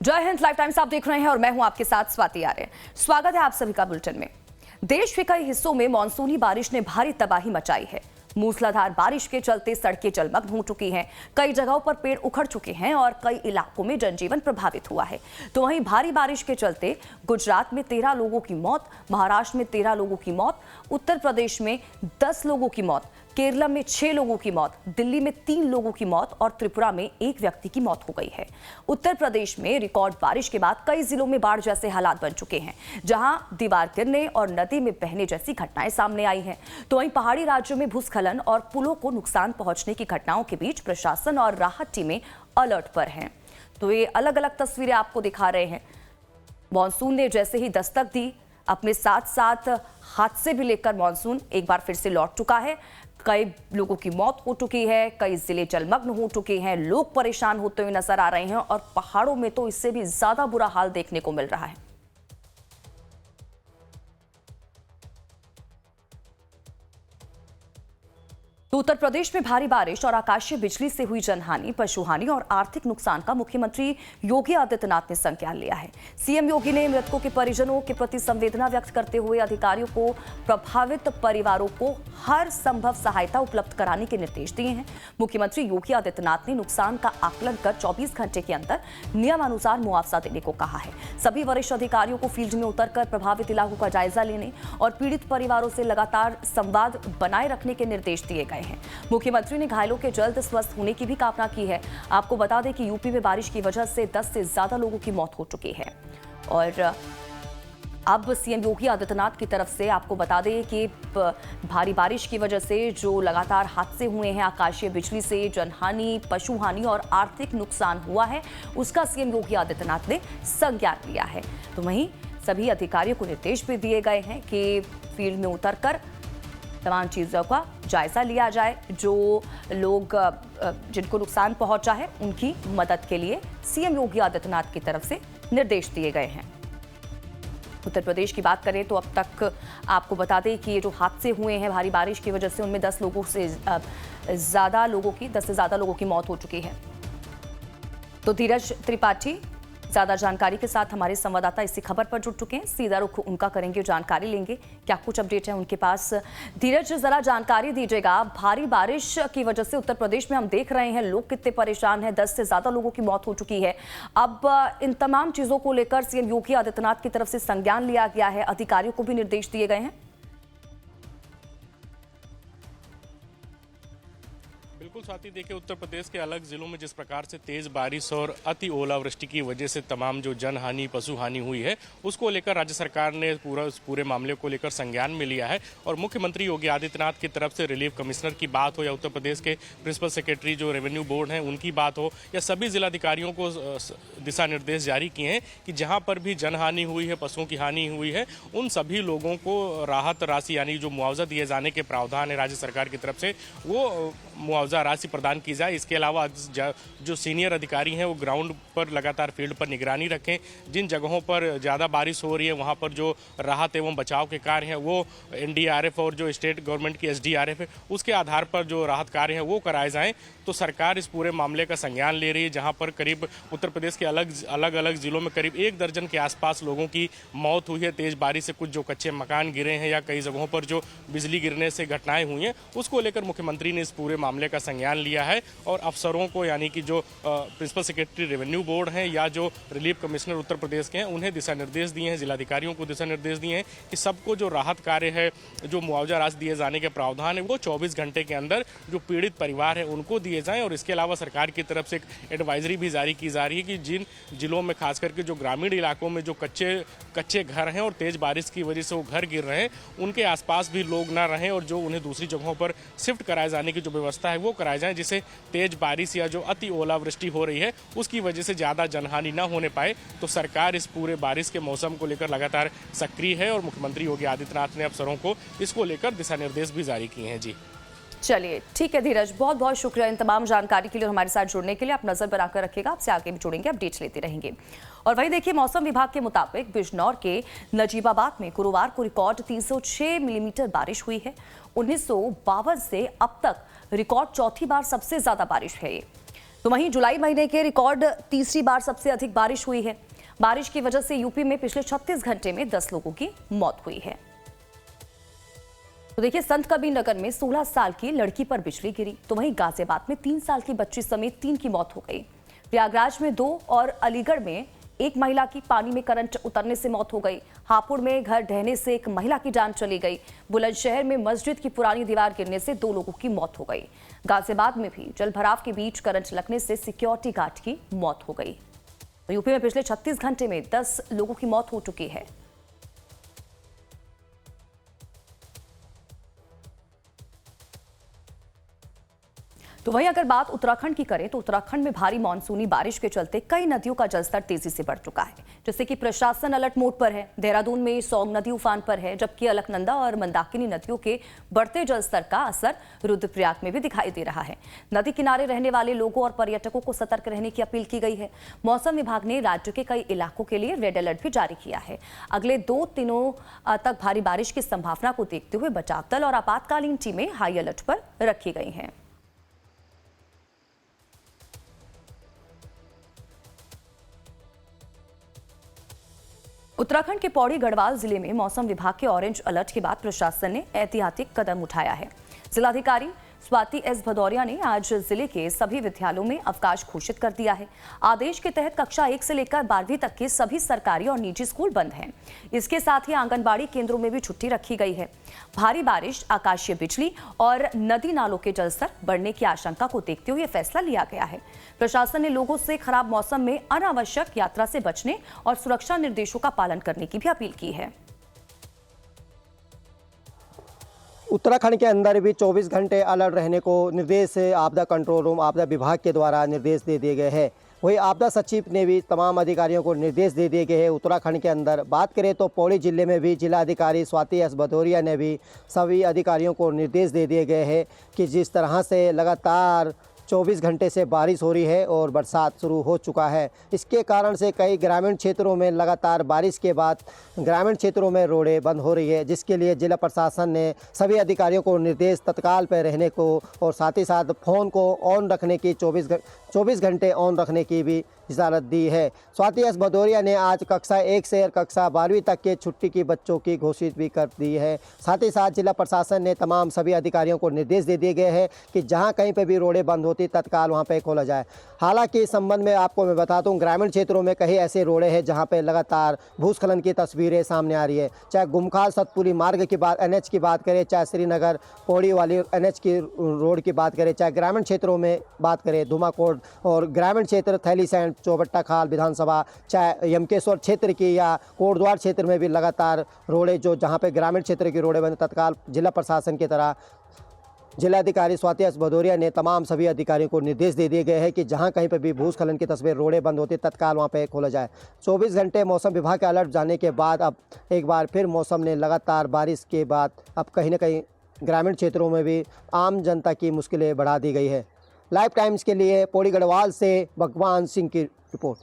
जय Hind. Live times आप देख रहे हैं और मैं हूं आपके साथ स्वाति आर्य। स्वागत है आप सभी का बुलेटिन में। देश के कई हिस्सों में मानसूनी बारिश ने भारी तबाही मचाई है। मूसलाधार बारिश के चलते सड़कें जलमग्न हो चुकी हैं, कई जगहों पर पेड़ उखड़ चुके हैं और कई इलाकों में जनजीवन प्रभावित हुआ है। तो वहीं भारी बारिश के चलते गुजरात में 13 लोगों की मौत, महाराष्ट्र में 13 लोगों की मौत, उत्तर प्रदेश में 10 लोगों की मौत, केरला में 6 लोगों की मौत, दिल्ली में 3 लोगों की मौत और त्रिपुरा में 1 व्यक्ति की मौत हो गई है। उत्तर प्रदेश में रिकॉर्ड बारिश के बाद कई जिलों में बाढ़ जैसे हालात बन चुके हैं, जहां दीवार गिरने और नदी में बहने जैसी घटनाएं सामने आई हैं। तो वहीं पहाड़ी राज्यों में भूस्खलन और पुलों को नुकसान पहुंचने की घटनाओं के बीच प्रशासन और राहत टीमें अलर्ट पर हैं। तो ये अलग अलग तस्वीरें आपको दिखा रहे हैं। मॉनसून ने जैसे ही दस्तक दी, अपने साथ साथ हादसे भी लेकर मॉनसून एक बार फिर से लौट चुका है। कई लोगों की मौत हो चुकी है, कई जिले जलमग्न हो चुके हैं, लोग परेशान होते हुए नजर आ रहे हैं और पहाड़ों में तो इससे भी ज्यादा बुरा हाल देखने को मिल रहा है। तो उत्तर प्रदेश में भारी बारिश और आकाशीय बिजली से हुई जनहानि, पशुहानि और आर्थिक नुकसान का मुख्यमंत्री योगी आदित्यनाथ ने संज्ञान लिया है। सीएम योगी ने मृतकों के परिजनों के प्रति संवेदना व्यक्त करते हुए अधिकारियों को प्रभावित परिवारों को हर संभव सहायता उपलब्ध कराने के निर्देश दिए हैं। मुख्यमंत्री योगी आदित्यनाथ ने नुकसान का आकलन कर 24 घंटे के अंदर नियमानुसार मुआवजा देने को कहा है। सभी वरिष्ठ अधिकारियों को फील्ड में उतरकर प्रभावित इलाकों का जायजा लेने और पीड़ित परिवारों से लगातार संवाद बनाए रखने के निर्देश दिए गए हैं। मुख्यमंत्री ने घायलों के जल्द स्वस्थ होने की भी कामना की है। आपको बता दें कि यूपी में बारिश की वजह से 10 से ज्यादा लोगों की मौत हो चुकी है। और अब सीएम योगी आदित्यनाथ की तरफ से आपको बता दें कि भारी बारिश की वजह से जो लगातार हादसे हुए हैं, आकाशीय बिजली से जनहानि, पशुहानि और आर्थिक नुकसान हुआ है, उसका सीएम योगी आदित्यनाथ ने संज्ञान लिया है। तो वहीं सभी अधिकारियों को निर्देश भी दिए गए हैं कि फील्ड में उतरकर तमाम चीज़ों का जायजा लिया जाए। जो लोग जिनको नुकसान पहुंचा है उनकी मदद के लिए सीएम योगी आदित्यनाथ की तरफ से निर्देश दिए गए हैं। उत्तर प्रदेश की बात करें तो अब तक आपको बता दें कि ये जो हादसे हुए हैं भारी बारिश की वजह से, उनमें 10 से ज़्यादा लोगों की मौत हो चुकी है। तो धीरज त्रिपाठी ज्यादा जानकारी के साथ हमारे संवाददाता इसी खबर पर जुड़ चुके हैं। सीधा रुख उनका करेंगे, जानकारी लेंगे क्या कुछ अपडेट है उनके पास। धीरज, जरा जानकारी दीजिएगा। भारी बारिश की वजह से उत्तर प्रदेश में हम देख रहे हैं लोग कितने परेशान हैं, 10 से ज्यादा लोगों की मौत हो चुकी है। अब इन तमाम चीजों को लेकर सीएम योगी आदित्यनाथ की तरफ से संज्ञान लिया गया है, अधिकारियों को भी निर्देश दिए गए हैं। बिल्कुल स्वाति, देखिए उत्तर प्रदेश के अलग जिलों में जिस प्रकार से तेज बारिश और अति ओलावृष्टि की वजह से तमाम जो जनहानि, पशुहानि हुई है, उसको लेकर राज्य सरकार ने पूरे मामले को लेकर संज्ञान में लिया है। और मुख्यमंत्री योगी आदित्यनाथ की तरफ से रिलीफ कमिश्नर की बात हो या उत्तर प्रदेश के प्रिंसिपल सेक्रेटरी जो रेवेन्यू बोर्ड हैं उनकी बात हो या सभी जिलाधिकारियों को दिशा निर्देश जारी किए हैं कि जहाँ पर भी जनहानि हुई है, पशुओं की हानि हुई है, उन सभी लोगों को राहत राशि यानी जो मुआवजा दिए जाने के प्रावधान है राज्य सरकार की तरफ से, वो मुआवजा राशि प्रदान की जाए। इसके अलावा जो सीनियर अधिकारी हैं वो ग्राउंड पर लगातार फील्ड पर निगरानी रखें। जिन जगहों पर ज़्यादा बारिश हो रही है वहाँ पर जो राहत एवं बचाव के कार्य हैं वो एनडीआरएफ और जो स्टेट गवर्नमेंट की एसडीआरएफ है उसके आधार पर जो राहत कार्य हैं वो कराए जाएं। तो सरकार इस पूरे मामले का संज्ञान ले रही है, जहाँ पर करीब उत्तर प्रदेश के अलग अलग जिलों में करीब 1 दर्जन के आसपास लोगों की मौत हुई है तेज बारिश से। कुछ जो कच्चे मकान गिरे हैं या कई जगहों पर जो बिजली गिरने से घटनाएं हुई हैं, उसको लेकर मुख्यमंत्री ने इस पूरे मामले का संज्ञान लिया है। और अफसरों को यानी कि जो प्रिंसिपल सेक्रेटरी रेवेन्यू बोर्ड हैं या जो रिलीफ कमिश्नर उत्तर प्रदेश के हैं उन्हें दिशा निर्देश दिए हैं, जिलाधिकारियों को दिशा निर्देश दिए हैं कि सबको जो राहत कार्य है, जो मुआवजा राशि दिए जाने के प्रावधान है, वो 24 घंटे के अंदर जो पीड़ित परिवार है उनको दिए जाएं। और इसके अलावा सरकार की तरफ से एक एडवाइजरी भी जारी की जा रही है कि जिन जिलों में खास करके जो ग्रामीण इलाकों में जो कच्चे घर हैं और तेज बारिश की वजह से वो घर गिर रहे हैं, उनके आसपास भी लोग ना रहें और जो उन्हें दूसरी जगहों पर शिफ्ट कराए जाने की जो व्यवस्था है वो कराए जाए, जिससे तेज बारिश या जो अति ओलावृष्टि हो रही है उसकी वजह से ज़्यादा जनहानि न होने पाए। तो सरकार इस पूरे बारिश के मौसम को लेकर लगातार सक्रिय है और मुख्यमंत्री योगी आदित्यनाथ ने अफसरों को इसको लेकर दिशा निर्देश भी जारी किए हैं। जी चलिए ठीक है धीरज, बहुत बहुत शुक्रिया इन तमाम जानकारी के लिए और हमारे साथ जुड़ने के लिए। आप नजर बनाकर रखिएगा, आपसे आगे भी जुड़ेंगे, अपडेट्स लेते रहेंगे। और वहीं देखिए, मौसम विभाग के मुताबिक बिजनौर के नजीबाबाद में गुरुवार को रिकॉर्ड 306 मिलीमीटर बारिश हुई है। 1952 से अब तक रिकॉर्ड चौथी बार सबसे ज्यादा बारिश है ये। तो वहीं जुलाई महीने के रिकॉर्ड तीसरी बार सबसे अधिक बारिश हुई है। बारिश की वजह से यूपी में पिछले 36 घंटे में 10 लोगों की मौत हुई है। तो देखिए, संत कबीर नगर में 16 साल की लड़की पर बिजली गिरी, तो वहीं गाजियाबाद में 3 साल की बच्ची समेत 3 की मौत हो गई। प्रयागराज में 2 और अलीगढ़ में 1 महिला की पानी में करंट उतरने से मौत हो गई। हापुड़ में घर ढहने से 1 महिला की जान चली गई। बुलंदशहर में मस्जिद की पुरानी दीवार गिरने से 2 लोगों की मौत हो गई। गाजियाबाद में भी जलभराव के बीच करंट लगने से सिक्योरिटी गार्ड की मौत हो गई। तो यूपी में पिछले 36 घंटे में 10 लोगों की मौत हो चुकी है। तो वहीं अगर बात उत्तराखंड की करें तो उत्तराखंड में भारी मानसूनी बारिश के चलते कई नदियों का जलस्तर तेजी से बढ़ चुका है, जिससे कि प्रशासन अलर्ट मोड पर है। देहरादून में सौंग नदी उफान पर है, जबकि अलकनंदा और मंदाकिनी नदियों के बढ़ते जलस्तर का असर रुद्रप्रयाग में भी दिखाई दे रहा है। नदी किनारे रहने वाले लोगों और पर्यटकों को सतर्क रहने की अपील की गई है। मौसम विभाग ने राज्य के कई इलाकों के लिए रेड अलर्ट भी जारी किया है। अगले 2 दिनों तक भारी बारिश की संभावना को देखते हुए बचाव दल और आपातकालीन टीमें हाई अलर्ट पर रखी गई हैं। उत्तराखंड के पौड़ी गढ़वाल जिले में मौसम विभाग के ऑरेंज अलर्ट के बाद प्रशासन ने एहतियाती कदम उठाया है। जिलाधिकारी स्वाति एस भदौरिया ने आज जिले के सभी विद्यालयों में अवकाश घोषित कर दिया है। आदेश के तहत कक्षा 1 से लेकर 12वीं तक के सभी सरकारी और निजी स्कूल बंद हैं। इसके साथ ही आंगनबाड़ी केंद्रों में भी छुट्टी रखी गई है। भारी बारिश, आकाशीय बिजली और नदी नालों के जलस्तर बढ़ने की आशंका को देखते हुए फैसला लिया गया है। प्रशासन ने लोगों से खराब मौसम में अनावश्यक यात्रा से बचने और सुरक्षा निर्देशों का पालन करने की भी अपील की है। उत्तराखंड के अंदर भी 24 घंटे अलर्ट रहने को निर्देश आपदा कंट्रोल रूम, आपदा विभाग के द्वारा निर्देश दे दिए गए हैं। वही आपदा सचिव ने भी तमाम अधिकारियों को निर्देश दे दिए गए हैं। उत्तराखंड के अंदर बात करें तो पौड़ी जिले में भी जिलाधिकारी स्वाति एस भदौरिया ने भी सभी अधिकारियों को निर्देश दे दिए गए हैं कि जिस तरह से लगातार 24 घंटे से बारिश हो रही है और बरसात शुरू हो चुका है, इसके कारण से कई ग्रामीण क्षेत्रों में लगातार बारिश के बाद ग्रामीण क्षेत्रों में रोडें बंद हो रही है, जिसके लिए जिला प्रशासन ने सभी अधिकारियों को निर्देश तत्काल पर रहने को और साथ ही साथ फ़ोन को ऑन रखने की 24 घंटे ऑन रखने की भी इजाज़त दी है। स्वाति एस भदौरिया ने आज कक्षा 1 से कक्षा 12वीं तक के छुट्टी की बच्चों की घोषित भी कर दी है। साथ ही साथ जिला प्रशासन ने तमाम सभी अधिकारियों को निर्देश दे दिए गए हैं कि जहां कहीं पर भी रोडें बंद होती तत्काल वहां पे खोला जाए। हालांकि इस संबंध में आपको मैं बताता हूं, ग्रामीण क्षेत्रों में कई ऐसे रोडें हैं जहां पे लगातार भूस्खलन की तस्वीरें सामने आ रही है। चाहे गुमखाल सतपुरी मार्ग की बात, NH की बात करें, चाहे श्रीनगर पौड़ी वाली NH की रोड की बात करें, चाहे ग्रामीण क्षेत्रों में बात करें धुमाकोट और ग्रामीण क्षेत्र थैलीसैंड चौबट्टा खाल विधानसभा, चाहे यमकेश्वर क्षेत्र की या कोटद्वार क्षेत्र में भी लगातार रोडें जो जहां पे ग्रामीण क्षेत्र की रोडें बंद, तत्काल जिला प्रशासन की तरह जिलाधिकारी स्वाति एस भदौरिया ने तमाम सभी अधिकारियों को निर्देश दे दिए गए हैं कि जहां कहीं पर भी भूस्खलन की तस्वीर रोडें बंद होती तत्काल वहां पे खोला जाए। 24 घंटे मौसम विभाग के अलर्ट जाने के बाद अब एक बार फिर मौसम ने लगातार बारिश के बाद अब कहीं ना कहीं ग्रामीण क्षेत्रों में भी आम जनता की मुश्किलें बढ़ा दी गई है। लाइव टाइम्स के लिए पौड़ी गढ़वाल से भगवान सिंह की रिपोर्ट।